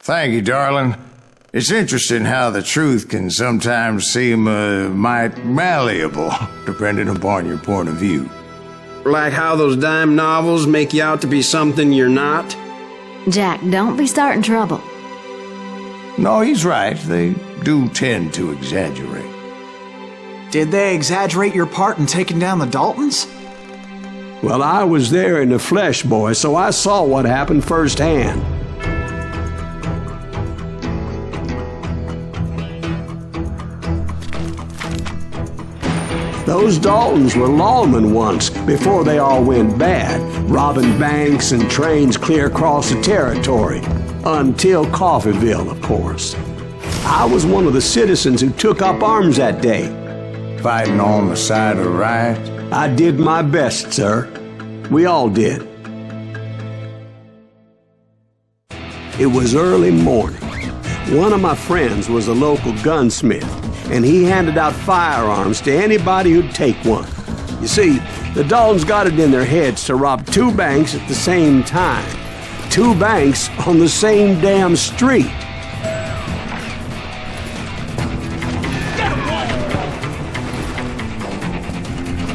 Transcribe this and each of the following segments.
Thank you, darling. It's interesting how the truth can sometimes seem might malleable, depending upon your point of view. Like how those dime novels make you out to be something you're not? Jack, don't be starting trouble. No, he's right. They do tend to exaggerate. Did they exaggerate your part in taking down the Daltons? Well, I was there in the flesh, boy, so I saw what happened firsthand. Those Daltons were lawmen once, before they all went bad, robbing banks and trains clear across the territory. Until Coffeyville, of course. I was one of the citizens who took up arms that day. Fighting on the side of the right? I did my best, sir. We all did. It was early morning. One of my friends was a local gunsmith, and he handed out firearms to anybody who'd take one. You see, the Daltons got it in their heads to rob 2 banks at the same time. 2 banks on the same damn street.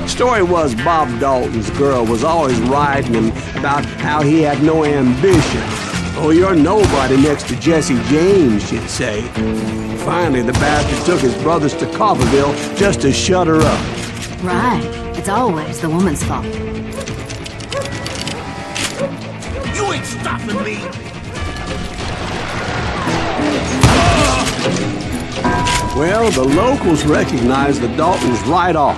Story was Bob Dalton's girl was always writing him about how he had no ambition. Oh, you're nobody next to Jesse James, she'd say. Finally, the bastard took his brothers to Coffeyville just to shut her up. Right. It's always the woman's fault. You ain't stopping me! Well, the locals recognized the Daltons right off.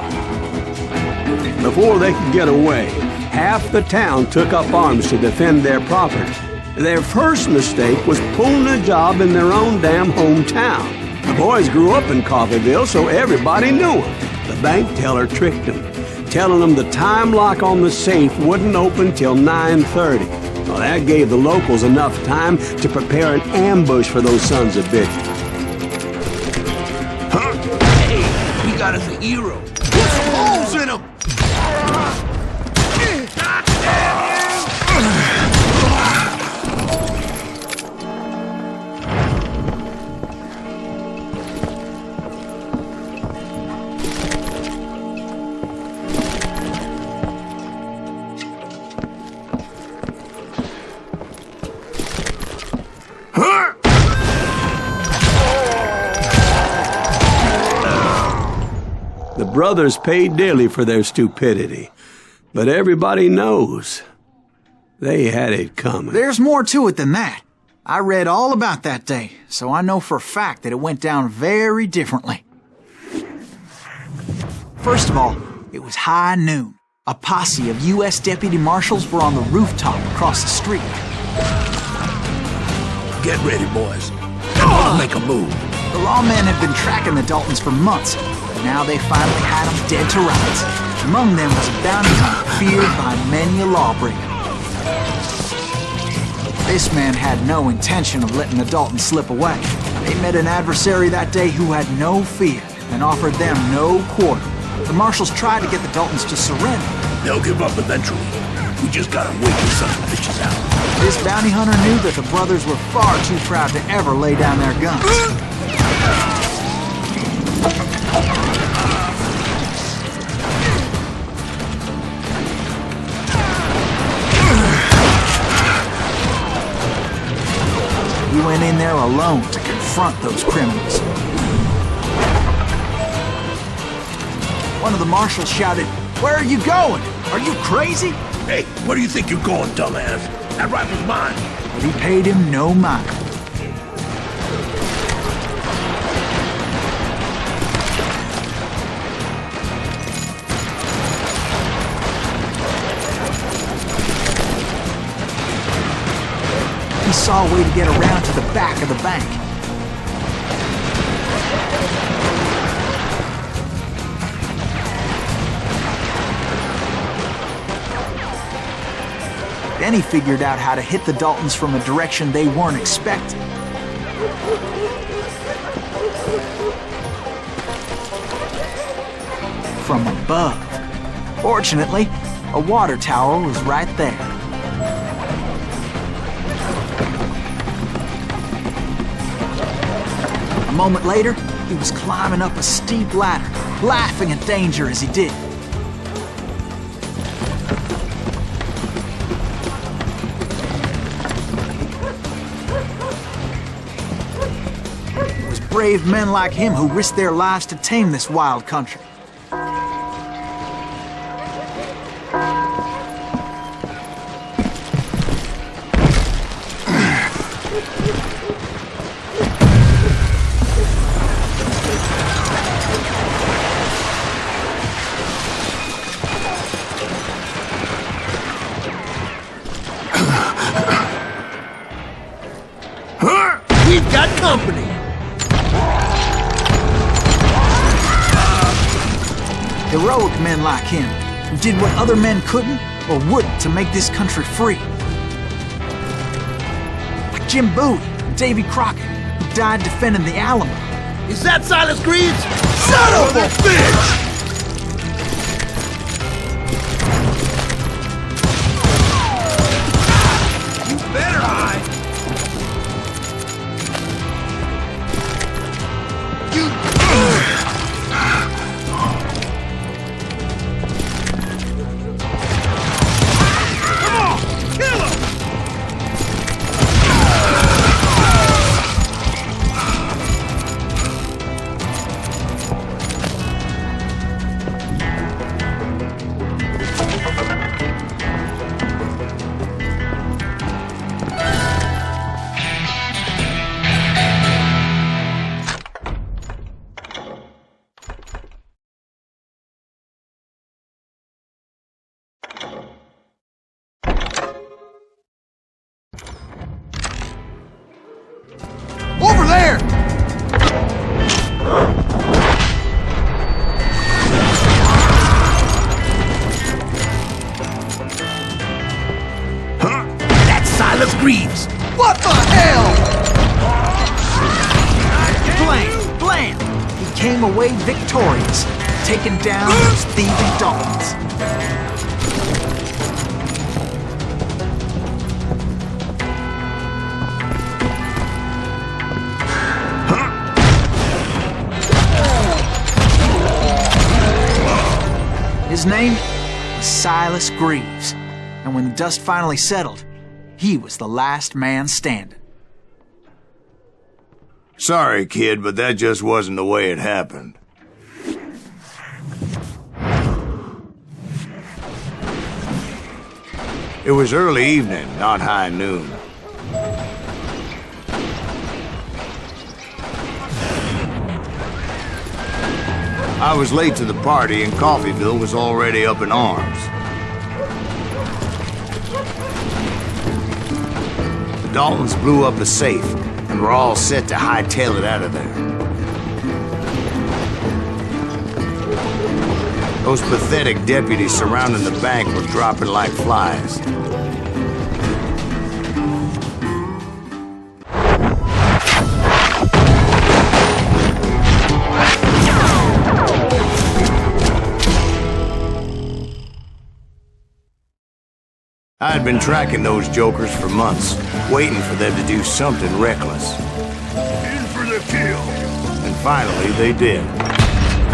Before they could get away, half the town took up arms to defend their property. Their first mistake was pulling a job in their own damn hometown. The boys grew up in Coffeyville, so everybody knew them. The bank teller tricked them, telling them the time lock on the safe wouldn't open till 9:30. Well, that gave the locals enough time to prepare an ambush for those sons of bitches. Huh? Hey, he got us a hero. Put some holes in him! The brothers paid dearly for their stupidity, but everybody knows they had it coming. There's more to it than that. I read all about that day, so I know for a fact that it went down very differently. First of all, it was high noon. A posse of U.S. deputy marshals were on the rooftop across the street. Get ready, boys. Let's make a move. The lawmen had been tracking the Daltons for months, but now they finally had them dead to rights. Among them was a bounty hunter feared by many a lawbreaker. This man had no intention of letting the Daltons slip away. They met an adversary that day who had no fear and offered them no quarter. The marshals tried to get the Daltons to surrender. They'll give up eventually. We just gotta wait till some bitches out. This bounty hunter knew that the brothers were far too proud to ever lay down their guns. He went in there alone to confront those criminals. One of the marshals shouted, "Where are you going? Are you crazy?" Hey, where do you think you're going, dumbass? That rifle's mine. But he paid him no mind. He saw a way to get around to the back of the bank. Then he figured out how to hit the Daltons from a direction they weren't expecting. From above. Fortunately, a water tower was right there. moment later, he was climbing up a steep ladder, laughing at danger as he did. It was brave men like him who risked their lives to tame this wild country. We've got company. Heroic men like him, who did what other men couldn't or wouldn't to make this country free. Like Jim Bowie and Davy Crockett, who died defending the Alamo. Is that Silas Greaves? Son of a bitch! You better hide. Over there! Huh? That's Silas Greaves! What the hell? Blam! Blam! He came away victorious, taking down those thieving Daltons. His name was Silas Greaves, and when the dust finally settled, he was the last man standing. Sorry, kid, but that just wasn't the way it happened. It was early evening, not high noon. I was late to the party and Coffeyville was already up in arms. The Daltons blew up a safe and were all set to hightail it out of there. Those pathetic deputies surrounding the bank were dropping like flies. I had been tracking those jokers for months, waiting for them to do something reckless. In for the kill. And finally, they did.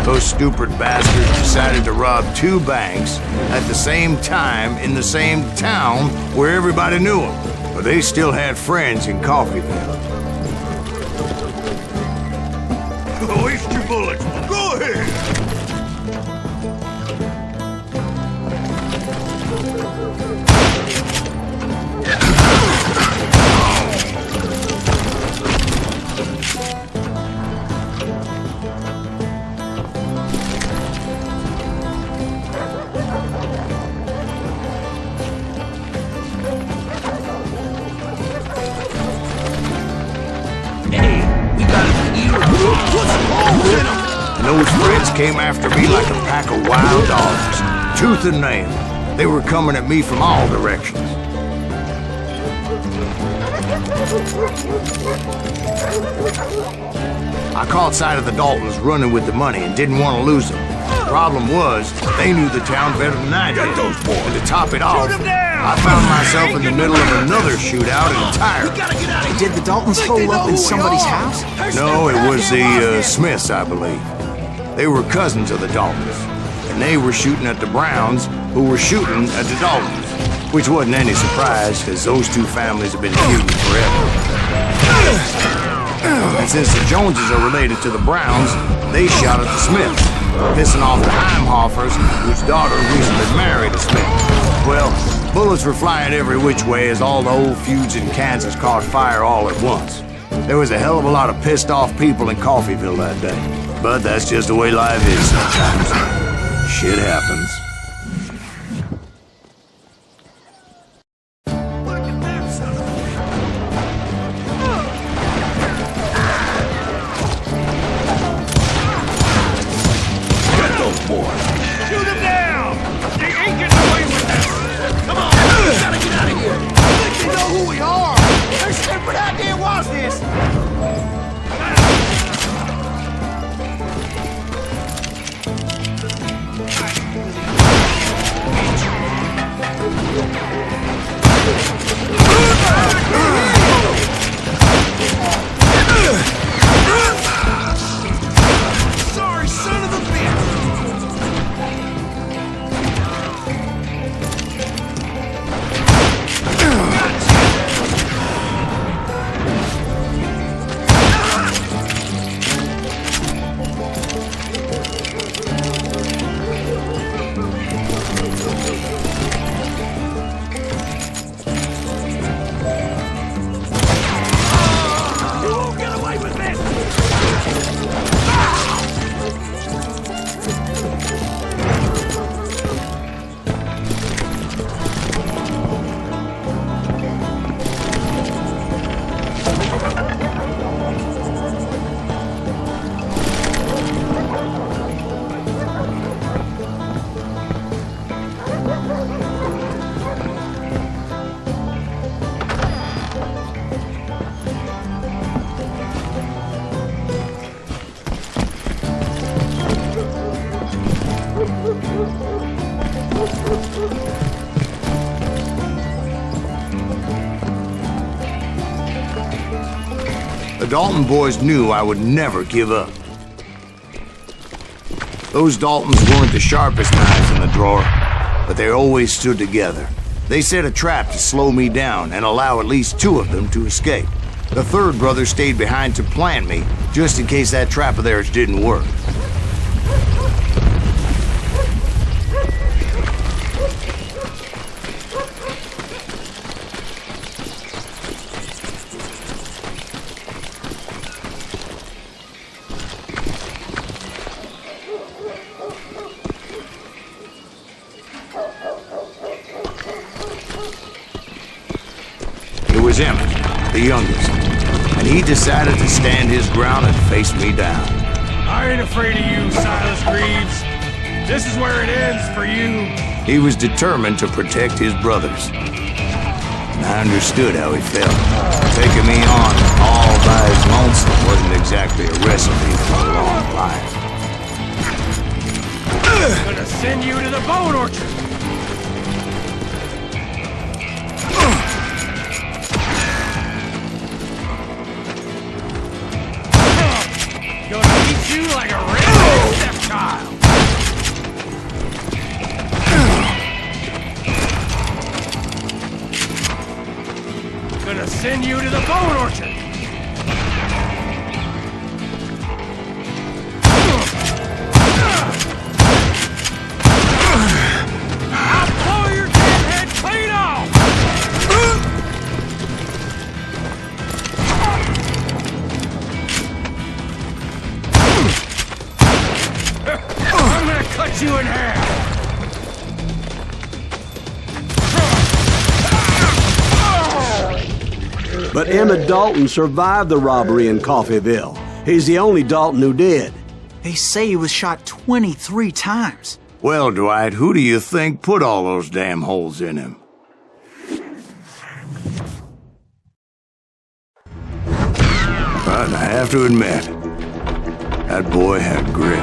Those stupid bastards decided to rob two banks at the same time in the same town where everybody knew them. But they still had friends in Coffeyville. Waste your bullets. Go ahead. And those friends came after me like a pack of wild dogs, tooth and nail. They were coming at me from all directions. I caught sight of the Daltons running with the money and didn't want to lose them. Problem was, they knew the town better than I did. Get those boys! And to top it off, Shoot 'em down! I found myself in the middle of another shootout entirely. We gotta get out of here! Did the Daltons hole up in somebody's house? No, it was the Smiths, I believe. They were cousins of the Daltons, and they were shooting at the Browns, who were shooting at the Daltons, which wasn't any surprise, because those two families have been feuding forever. And since the Joneses are related to the Browns, they shot at the Smiths, pissing off the Heimhoffers, whose daughter recently married a Smith. Well, bullets were flying every which way as all the old feuds in Kansas caught fire all at once. There was a hell of a lot of pissed off people in Coffeyville that day. But that's just the way life is sometimes. Shit happens. The Dalton boys knew I would never give up. Those Daltons weren't the sharpest knives in the drawer, but they always stood together. They set a trap to slow me down and allow at least two of them to escape. The third brother stayed behind to plant me, just in case that trap of theirs didn't work. Was Emmett, the youngest, and he decided to stand his ground and face me down. I ain't afraid of you, Silas Greaves. This is where it ends for you. He was determined to protect his brothers. And I understood how he felt. Taking me on all by his lonesome wasn't exactly a recipe for a long life. I'm gonna send you to the bone orchard. Gonna eat you like a redneck stepchild. Gonna send you to the bone orchard. I'll blow your damn head clean off. I'm gonna cut you in half! But Emmett Dalton survived the robbery in Coffeyville. He's the only Dalton who did. They say he was shot 23 times. Well, Dwight, who do you think put all those damn holes in him? But I have to admit, that boy had grit.